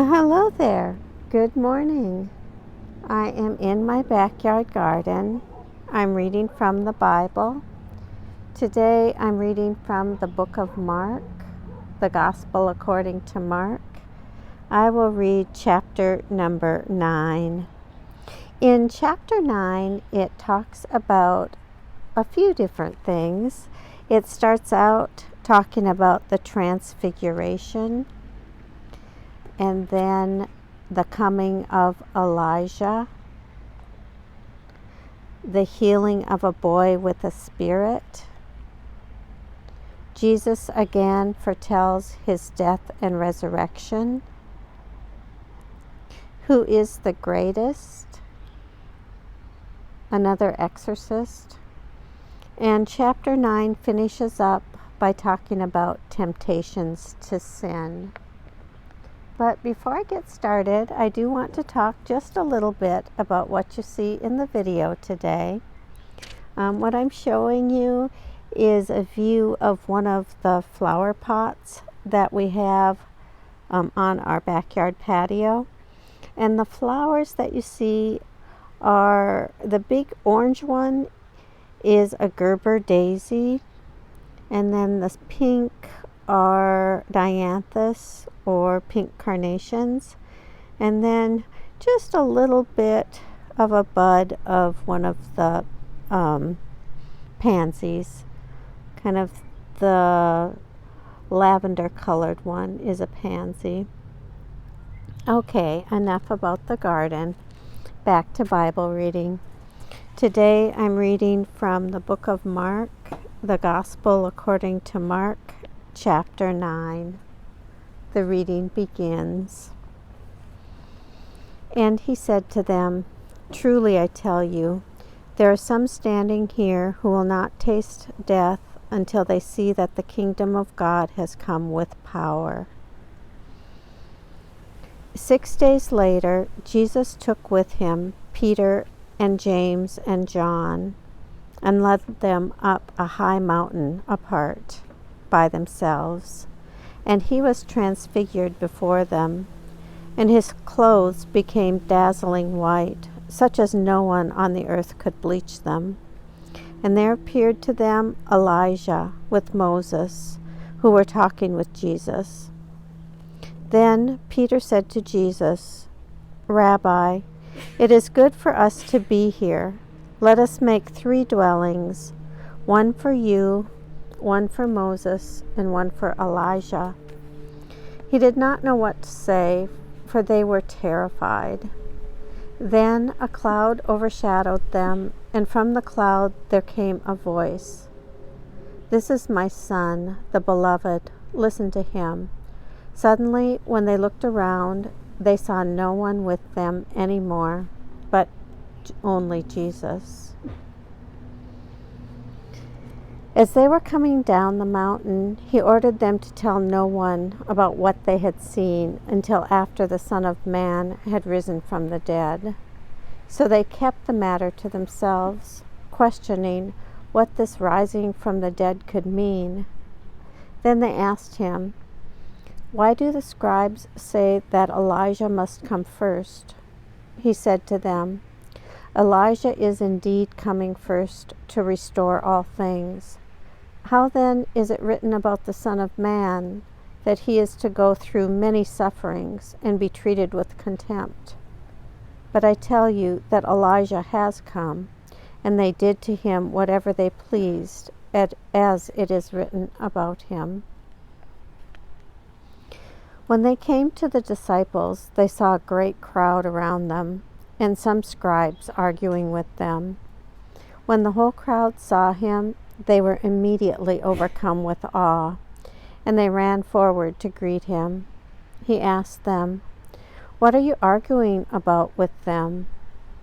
Hello there. Good morning. I am in my backyard garden. I'm reading from the Bible. Today I'm reading from the book of Mark, the Gospel according to Mark. I will read chapter number 9. In chapter 9, it talks about a few different things. It starts out talking about the Transfiguration, and then the coming of Elijah, the healing of a boy with a spirit. Jesus again foretells his death and resurrection. Who is the greatest? Another exorcist. And chapter 9 finishes up by talking about temptations to sin. But before I get started, I do want to talk just a little bit about what you see in the video today. What I'm showing you is a view of one of the flower pots that we have on our backyard patio. And the flowers that you see are, the big orange one is a Gerber daisy, and then the pink are dianthus or pink carnations, and then just a little bit of a bud of one of the pansies. Kind of the lavender colored one is a pansy. Okay, enough about the garden. Back to Bible reading. Today I'm reading from the book of Mark, the Gospel according to Mark, chapter 9. The reading begins. And he said to them, "Truly I tell you, there are some standing here who will not taste death until they see that the kingdom of God has come with power." 6 days later, Jesus took with him Peter and James and John and led them up a high mountain apart by themselves. And he was transfigured before them, and his clothes became dazzling white, such as no one on the earth could bleach them. And there appeared to them Elijah with Moses, who were talking with Jesus. Then Peter said to Jesus, "Rabbi, it is good for us to be here. Let us make 3 dwellings, one for you, one for Moses, and one for Elijah." He did not know what to say, for they were terrified. Then a cloud overshadowed them, and from the cloud there came a voice. "This is my son, the beloved. Listen to him." Suddenly, when they looked around, they saw no one with them anymore, but only Jesus. As they were coming down the mountain, he ordered them to tell no one about what they had seen until after the Son of Man had risen from the dead. So they kept the matter to themselves, questioning what this rising from the dead could mean. Then they asked him, "Why do the scribes say that Elijah must come first?" He said to them, "Elijah is indeed coming first to restore all things. How then is it written about the Son of Man that he is to go through many sufferings and be treated with contempt? But I tell you that Elijah has come, and they did to him whatever they pleased, as it is written about him." When they came to the disciples, they saw a great crowd around them, and some scribes arguing with them. When the whole crowd saw him, they were immediately overcome with awe, and they ran forward to greet him. He asked them, "What are you arguing about with them?"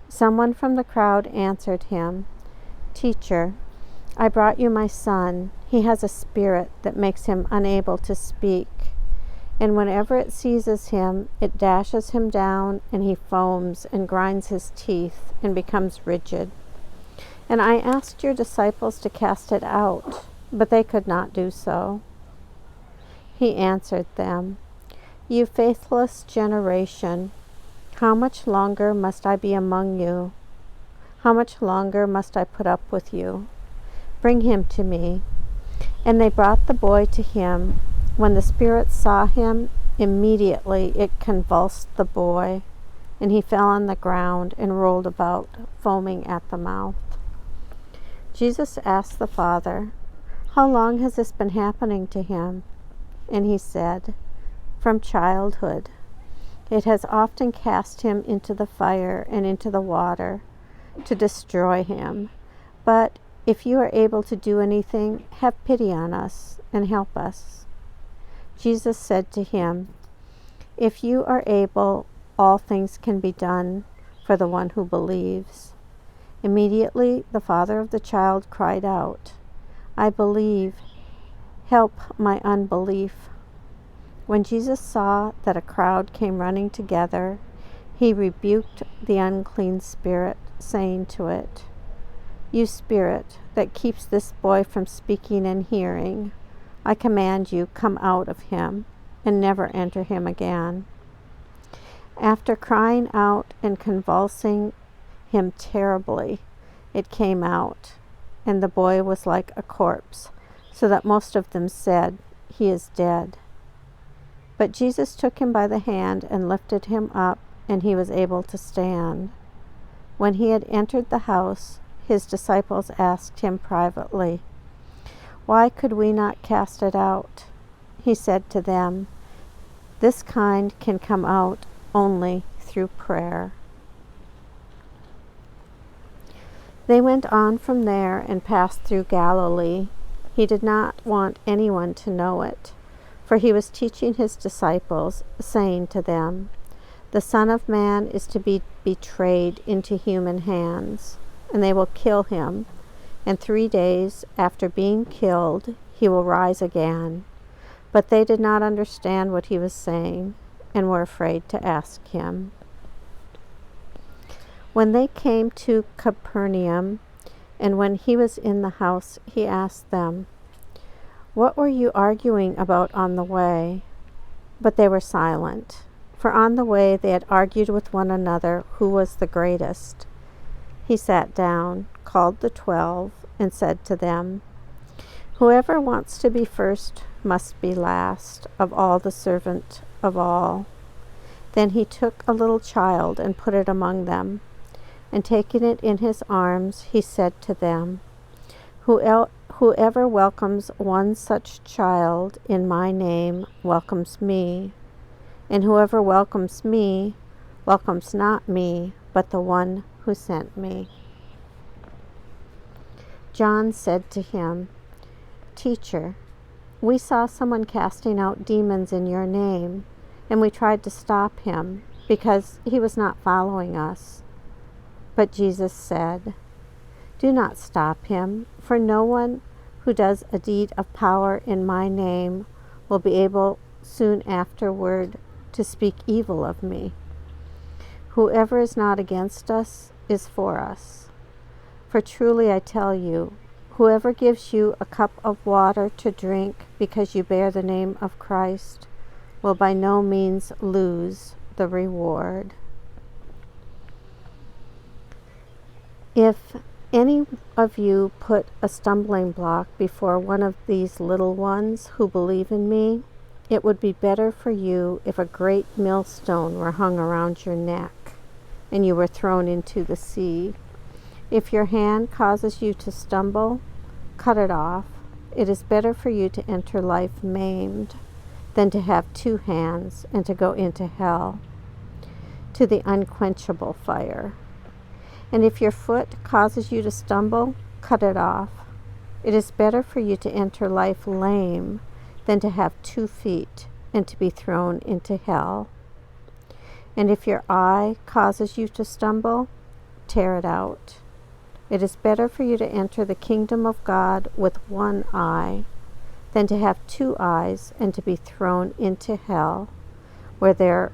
Someone from the crowd answered him, "Teacher, I brought you my son. He has a spirit that makes him unable to speak. And whenever it seizes him, it dashes him down, and he foams and grinds his teeth and becomes rigid. And I asked your disciples to cast it out, but they could not do so." He answered them, You faithless generation, how much longer must I be among you? How much longer must I put up with you? Bring him to me. And they brought the boy to him. When the spirit saw him, immediately it convulsed the boy, and he fell on the ground and rolled about, foaming at the mouth. Jesus asked the father, "How long has this been happening to him?" And he said, "From childhood. It has often cast him into the fire and into the water to destroy him. But if you are able to do anything, have pity on us and help us." Jesus said to him, "If you are able, all things can be done for the one who believes." Immediately the father of the child cried out, "I believe, help my unbelief." When Jesus saw that a crowd came running together, he rebuked the unclean spirit, saying to it, "You spirit that keeps this boy from speaking and hearing, I command you, come out of him and never enter him again." After crying out and convulsing him terribly, it came out, and the boy was like a corpse, so that most of them said, "He is dead." But Jesus took him by the hand and lifted him up, and he was able to stand. When he had entered the house, his disciples asked him privately, "Why could we not cast it out?" He said to them, "This kind can come out only through prayer." They went on from there and passed through Galilee. He did not want anyone to know it, for he was teaching his disciples, saying to them, "The Son of Man is to be betrayed into human hands, and they will kill him, and 3 days after being killed, he will rise again." But they did not understand what he was saying, and were afraid to ask him. When they came to Capernaum, and when he was in the house, he asked them, "What were you arguing about on the way?" But they were silent, for on the way they had argued with one another who was the greatest. He sat down, called the 12, and said to them, "Whoever wants to be first must be last, of all the servant of all." Then he took a little child and put it among them, and taking it in his arms, he said to them, Whoever welcomes one such child in my name welcomes me, and whoever welcomes me welcomes not me, but the one who sent me." John said to him, "Teacher, we saw someone casting out demons in your name, and we tried to stop him because he was not following us." But Jesus said, "Do not stop him, for no one who does a deed of power in my name will be able soon afterward to speak evil of me. Whoever is not against us is for us. For truly I tell you, whoever gives you a cup of water to drink because you bear the name of Christ will by no means lose the reward." If any of you put a stumbling block before one of these little ones who believe in me, it would be better for you if a great millstone were hung around your neck and you were thrown into the sea. If your hand causes you to stumble, cut it off. It is better for you to enter life maimed than to have 2 hands and to go into hell, to the unquenchable fire. And if your foot causes you to stumble, cut it off. It is better for you to enter life lame than to have 2 feet and to be thrown into hell. And if your eye causes you to stumble, tear it out. It is better for you to enter the kingdom of God with 1 eye than to have 2 eyes and to be thrown into hell, where their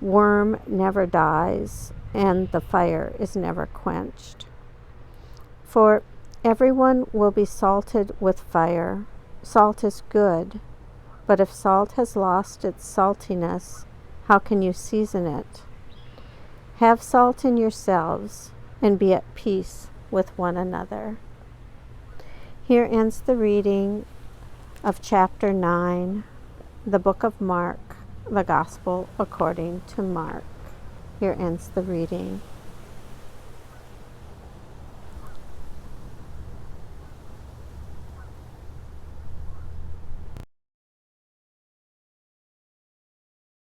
worm never dies and the fire is never quenched. For everyone will be salted with fire. Salt is good, But if salt has lost its saltiness, how can you season it? Have salt in yourselves, and be at peace with one another. Here ends the reading of chapter 9, the book of Mark, the Gospel according to Mark. Here ends the reading.